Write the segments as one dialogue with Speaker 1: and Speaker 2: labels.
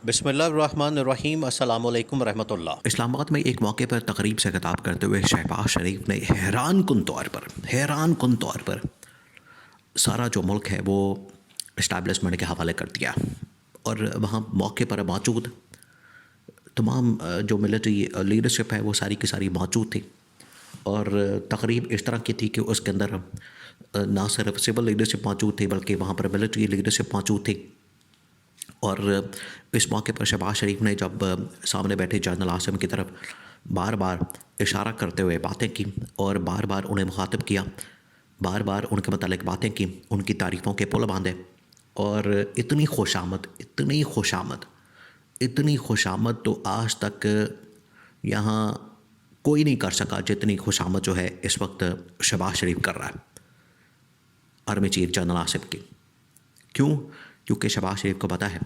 Speaker 1: बिस्मिल्लाहिर्रहमानिर्रहीम अस्सलामु अलैकुम रहमतुल्लाह।
Speaker 2: इस्लामाबाद में एक मौके पर तकरीब से खिताब करते हुए शहबाज शरीफ ने हैरान कुन तौर पर सारा जो मुल्क है वो इस्टेब्लिशमेंट के हवाले कर दिया। और वहाँ मौके पर मौजूद तमाम जो मिलिट्री लीडरशिप है वो सारी की सारी मौजूद थी। और तकरीब इस तरह की थी कि उसके अंदर ना सिर्फ सिविल लीडरशिप मौजूद थी बल्कि वहाँ पर मिलिट्री लीडरशिप मौजूद थी। और इस मौके पर शहबाज शरीफ ने जब सामने बैठे जनरल आसिम की तरफ बार बार इशारा करते हुए बातें की और बार बार उन्हें मुखातिब किया, बार बार उनके मतलब बातें की, उनकी तारीफ़ों के पुल बांधे। और इतनी खुशामद तो आज तक यहाँ कोई नहीं कर सका जितनी खुशामद जो है इस वक्त शहबाज शरीफ कर रहा है आर्मी चीफ जनरल आसिम की। क्यों? क्योंकि शहबाज शरीफ को पता है,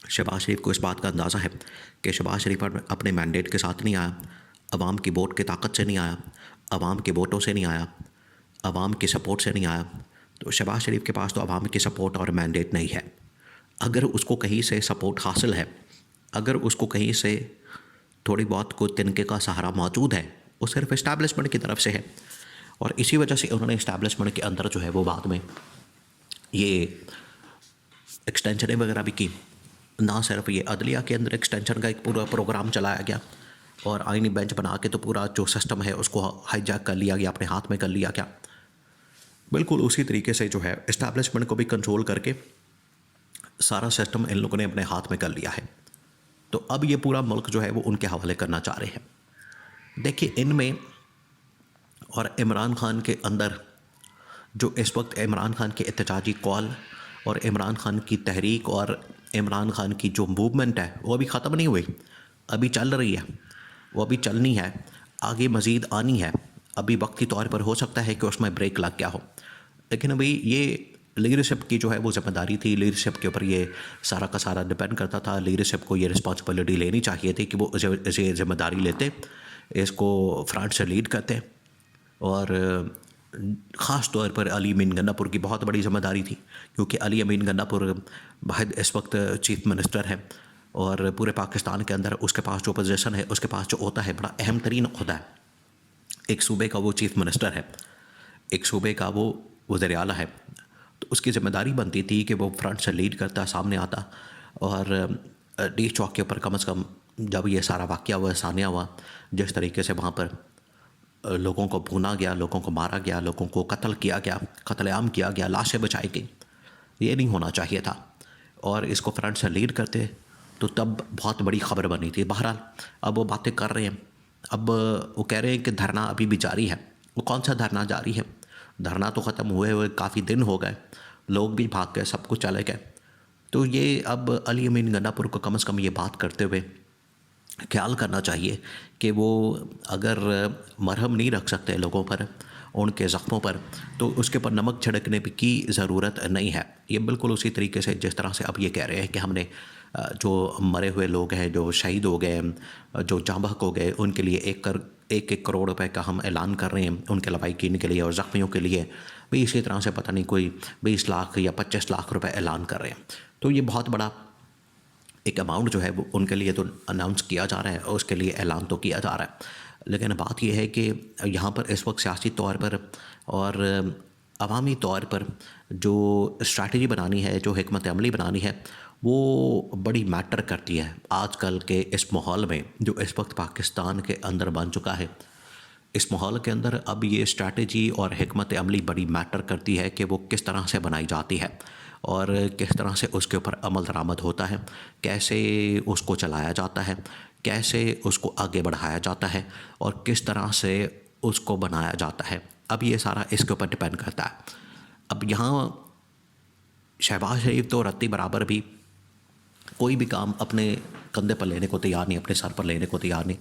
Speaker 2: शहबाज शरीफ को इस बात का अंदाज़ा है कि शहबाज शरीफ अपने मैंडेट के साथ नहीं आया, अवाम की वोट की ताकत से नहीं आया, अवाम के वोटों से नहीं आया, अवाम की सपोर्ट से नहीं आया। तो शहबाज शरीफ के पास तो अवाम की सपोर्ट और मैंडेट नहीं है। अगर उसको कहीं से सपोर्ट हासिल है, अगर उसको कहीं से थोड़ी बहुत कोई तिनके का सहारा मौजूद है, वो सिर्फ इस्टेब्लिशमेंट की तरफ से है। और इसी वजह से उन्होंने इस्टेब्लिशमेंट के अंदर जो है वो बाद में ये एक्सटेंशन वगैरह भी की। ना सिर्फ ये अदलिया के अंदर एक्सटेंशन का एक पूरा प्रोग्राम चलाया गया और आईनी बेंच बना के तो पूरा जो सिस्टम है उसको हाईजैक कर लिया गया, अपने हाथ में कर लिया गया। बिल्कुल उसी तरीके से जो है इस्टेब्लिशमेंट को भी कंट्रोल करके सारा सिस्टम इन लोगों ने अपने हाथ में कर लिया है। तो अब ये पूरा मुल्क जो है वो उनके हवाले करना चाह रहे हैं। देखिए, इनमें और इमरान खान के अंदर जो इस वक्त इमरान खान के एहतजाजी कॉल और इमरान खान की तहरीक और इमरान खान की जो मूवमेंट है वो अभी ख़त्म नहीं हुई, अभी चल रही है, वो अभी चलनी है, आगे मज़ीद आनी है। अभी वक्ती तौर पर हो सकता है कि उसमें ब्रेक लग गया हो, लेकिन अभी ये लीडरशिप की जो है वो ज़िम्मेदारी थी, लीडरशिप के ऊपर ये सारा का सारा डिपेंड करता था। लीडरशिप को ये रिस्पॉन्सिबिलिटी लेनी चाहिए थी कि वो इसे ज़िम्मेदारी लेते, इसको फ्रंट से लीड करते। और ख़ास तौर पर अली अमीन गन्नापुर की बहुत बड़ी ज़िम्मेदारी थी, क्योंकि अली अमीन गन्नापुर वाहिद इस वक्त चीफ मिनिस्टर है और पूरे पाकिस्तान के अंदर उसके पास जो पोजीशन है, उसके पास जो होता है, बड़ा अहम तरीन ओहदा है। एक सूबे का वो चीफ मिनिस्टर है, एक सूबे का वो वज़ीर आला है। तो उसकी ज़िम्मेदारी बनती थी कि वो फ्रंट से लीड करता, सामने आता और डी चौक के ऊपर कम से कम जब ये सारा वाक़या हुआ, सानिया हुआ, जिस तरीके से वहाँ पर लोगों को भूना गया, लोगों को मारा गया, लोगों को कत्ल किया गया, कत्लेआम किया गया, लाशें बचाई गई, ये नहीं होना चाहिए था। और इसको फ्रंट से लीड करते तो तब बहुत बड़ी खबर बनी थी। बहरहाल अब वो बातें कर रहे हैं, अब वो कह रहे हैं कि धरना अभी भी जारी है। वो कौन सा धरना जारी है? धरना तो ख़त्म हुए हुए काफ़ी दिन हो गए, लोग भी भाग गए, सब कुछ चले गए। तो ये अब अली अमीन गन्नापुर को कम से कम ये बात करते हुए ख्याल करना चाहिए कि वो अगर मरहम नहीं रख सकते लोगों पर, उनके ज़ख्मों पर, तो उसके ऊपर नमक छिड़कने की ज़रूरत नहीं है। ये बिल्कुल उसी तरीके से जिस तरह से अब ये कह रहे हैं कि हमने जो मरे हुए लोग हैं, जो शहीद हो गए, जो जाँ बहक हो गए, उनके लिए एक करोड़ रुपए का हम ऐलान कर रहे हैं उनके लवाहिकीन के लिए और ज़ख्मियों के लिए भी इसी तरह से पता नहीं कोई 20 लाख या 25 लाख रुपए ऐलान कर रहे हैं। तो ये बहुत बड़ा एक अमाउंट जो है वो उनके लिए तो अनाउंस किया जा रहा है और उसके लिए ऐलान तो किया जा रहा है। लेकिन बात यह है कि यहाँ पर इस वक्त सियासी तौर पर और अवामी तौर पर जो स्ट्रैटेजी बनानी है, जो हिकमत अमली बनानी है, वो बड़ी मैटर करती है आजकल के इस माहौल में जो इस वक्त पाकिस्तान के अंदर बन चुका है। इस माहौल के अंदर अब ये स्ट्रैटेजी और हिकमत अमली बड़ी मैटर करती है कि वो किस तरह से बनाई जाती है और किस तरह से उसके ऊपर अमल दरामद होता है, कैसे उसको चलाया जाता है, कैसे उसको आगे बढ़ाया जाता है और किस तरह से उसको बनाया जाता है। अब ये सारा इसके ऊपर डिपेंड करता है। अब यहाँ शहबाज शरीफ तो रत्ती बराबर भी कोई भी काम अपने कंधे पर लेने को तैयार नहीं, अपने सर पर लेने को तैयार नहीं।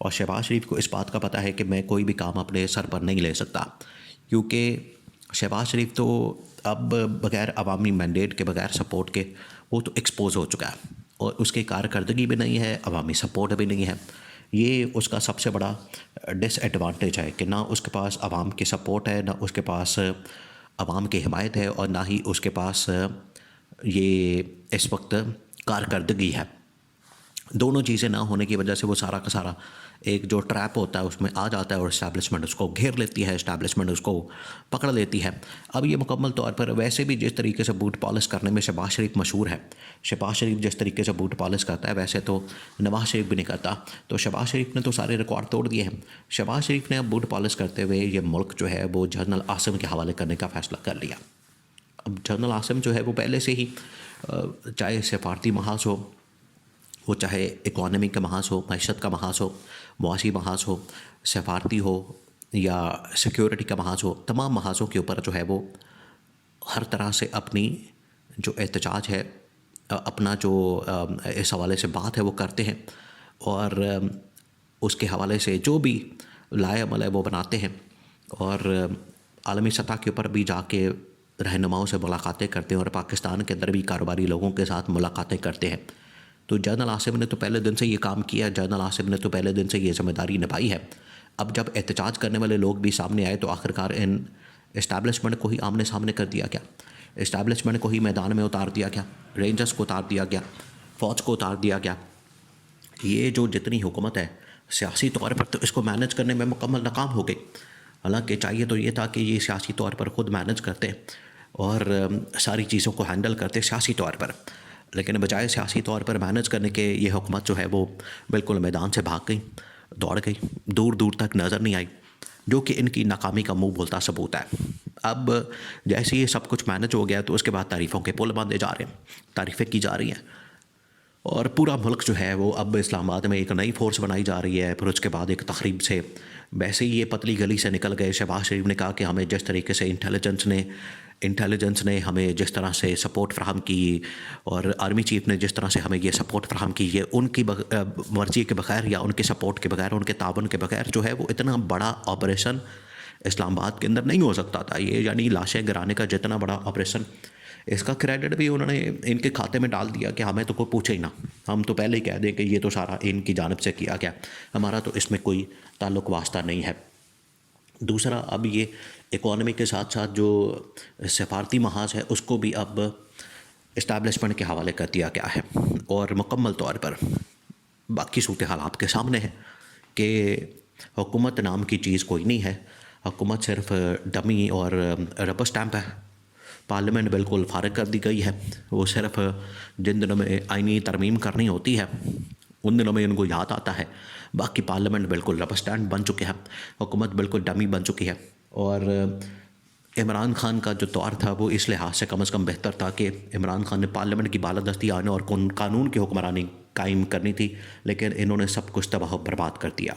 Speaker 2: और शहबाज शरीफ को इस बात का पता है कि मैं कोई भी काम अपने सर पर नहीं ले सकता, क्योंकि शहबाज शरीफ तो अब बग़ैर अवामी मैंडेट के, बग़ैर सपोर्ट के वो तो एक्सपोज हो चुका है और उसकी कारकर्दगी भी नहीं है, अवामी सपोर्ट भी नहीं है। ये उसका सबसे बड़ा डिसएडवांटेज है कि ना उसके पास अवाम की सपोर्ट है, ना उसके पास अवाम की हिमायत है और ना ही उसके पास ये इस वक्त कारकर्दगी है, दोनों चीज़ें ना होने की वजह से वो सारा का सारा एक जो ट्रैप होता है उसमें आ जाता है और इस्टेब्लिशमेंट उसको घेर लेती है, इस्टेब्लिशमेंट उसको पकड़ लेती है। अब ये मुकम्मल तौर पर वैसे भी जिस तरीके से बूट पॉलिश करने में शहबाज शरीफ मशहूर है, शहबाज शरीफ जिस तरीके से बूट पॉलिश करता है वैसे तो नवाज शरीफ भी नहीं करता। तो शहबाज शरीफ ने तो सारे रिकॉर्ड तोड़ दिए हैं। शहबाज शरीफ ने अब बूट पॉलिश करते हुए ये मुल्क जो है वो जनरल आसिम के हवाले करने का फ़ैसला कर लिया। अब जनरल आसिम जो है वो पहले से ही चाहे सफारती महाज हो, वो चाहे इकॉनमी का महाज हो, मईशत का महाज हो, मुआशी महाज हो, सफारती हो या सिक्योरिटी का महाज हो, तमाम महाजों के ऊपर जो है वो हर तरह से अपनी जो एहतजाज है, अपना जो इस हवाले से बात है वो करते हैं और उसके हवाले से जो भी लाए अमल है वो बनाते हैं और आलमी सतह के ऊपर भी जाके रहनुमाओं से मुलाकातें करते हैं और पाकिस्तान के अंदर भी कारोबारी लोगों के साथ मुलाकातें करते हैं। तो जनरल आसिम ने तो पहले दिन से ये काम किया, जनरल आसिम ने तो पहले दिन से ये जिम्मेदारी निभाई है। अब जब एहतजाज करने वाले लोग भी सामने आए तो आखिरकार इन इस्टेब्लिशमेंट को ही आमने सामने कर दिया गया, इस्टेब्लिशमेंट को ही मैदान में उतार दिया गया, रेंजर्स को उतार दिया गया, फ़ौज को उतार दिया गया। ये जो जितनी हुकूमत है सियासी तौर पर तो इसको मैनेज करने में मुकम्मल नाकाम हो गई। हालांकि चाहिए तो ये था कि ये सियासी तौर पर ख़ुद मैनेज करते और सारी चीज़ों को हैंडल करते सियासी तौर पर, लेकिन बजाय सियासी तौर पर मैनेज करने के ये हुकूमत जो है वो बिल्कुल मैदान से भाग गई, दौड़ गई, दूर दूर तक नज़र नहीं आई, जो कि इनकी नाकामी का मुंह बोलता सबूत है। अब जैसे ये सब कुछ मैनेज हो गया तो उसके बाद तारीफ़ों के पुल बांधे जा रहे हैं, तारीफ़ें की जा रही हैं और पूरा मुल्क जो है वो अब इस्लामाबाद में एक नई फ़ोर्स बनाई जा रही है। फिर उसके बाद एक तकरीब से वैसे ही ये पतली गली से निकल गए। शहबाज शरीफ ने कहा कि हमें जिस तरीके से इंटेलिजेंस ने हमें जिस तरह से सपोर्ट फ्राहम की और आर्मी चीफ ने जिस तरह से हमें ये सपोर्ट फ्राहम की, ये उनकी मर्ज़ी के बगैर या उनके सपोर्ट के बगैर, उनके ताबन के बगैर जो है वो इतना बड़ा ऑपरेशन इस्लामाबाद के अंदर नहीं हो सकता था। ये यानी लाशें गिराने का जितना बड़ा ऑपरेशन, इसका क्रेडिट भी उन्होंने इनके खाते में डाल दिया कि हमें तो कोई पूछे ही ना, हम तो पहले ही कह दें कि ये तो सारा इनकी जानिब से किया गया, हमारा तो इसमें कोई ताल्लुक़ वास्ता नहीं है। दूसरा, अब ये इकॉनमी के साथ साथ जो सफारती महाज है उसको भी अब इस्टेब्लिशमेंट के हवाले कर दिया गया है और मुकम्मल तौर पर बाकी सूरत हाल आपके सामने है कि हुकूमत नाम की चीज़ कोई नहीं है। हुकूमत सिर्फ डमी और रबर स्टैम्प है। पार्लियामेंट बिल्कुल फारिग कर दी गई है। वो सिर्फ जिन दिनों में आईनी तरमीम करनी होती है उन दिनों में उनको याद आता है, बाकी पार्लियामेंट बिल्कुल रबर स्टैंड बन चुके हैं, हुकूमत बिल्कुल डमी बन चुकी है। और इमरान खान का जो दौर था वो इस लिहाज से कम से कम बेहतर था कि इमरान खान ने पार्लियामेंट की बालादस्ती आने और कानून की हुक्मरानी कायम करनी थी, लेकिन इन्होंने सब कुछ तबाह बर्बाद कर दिया।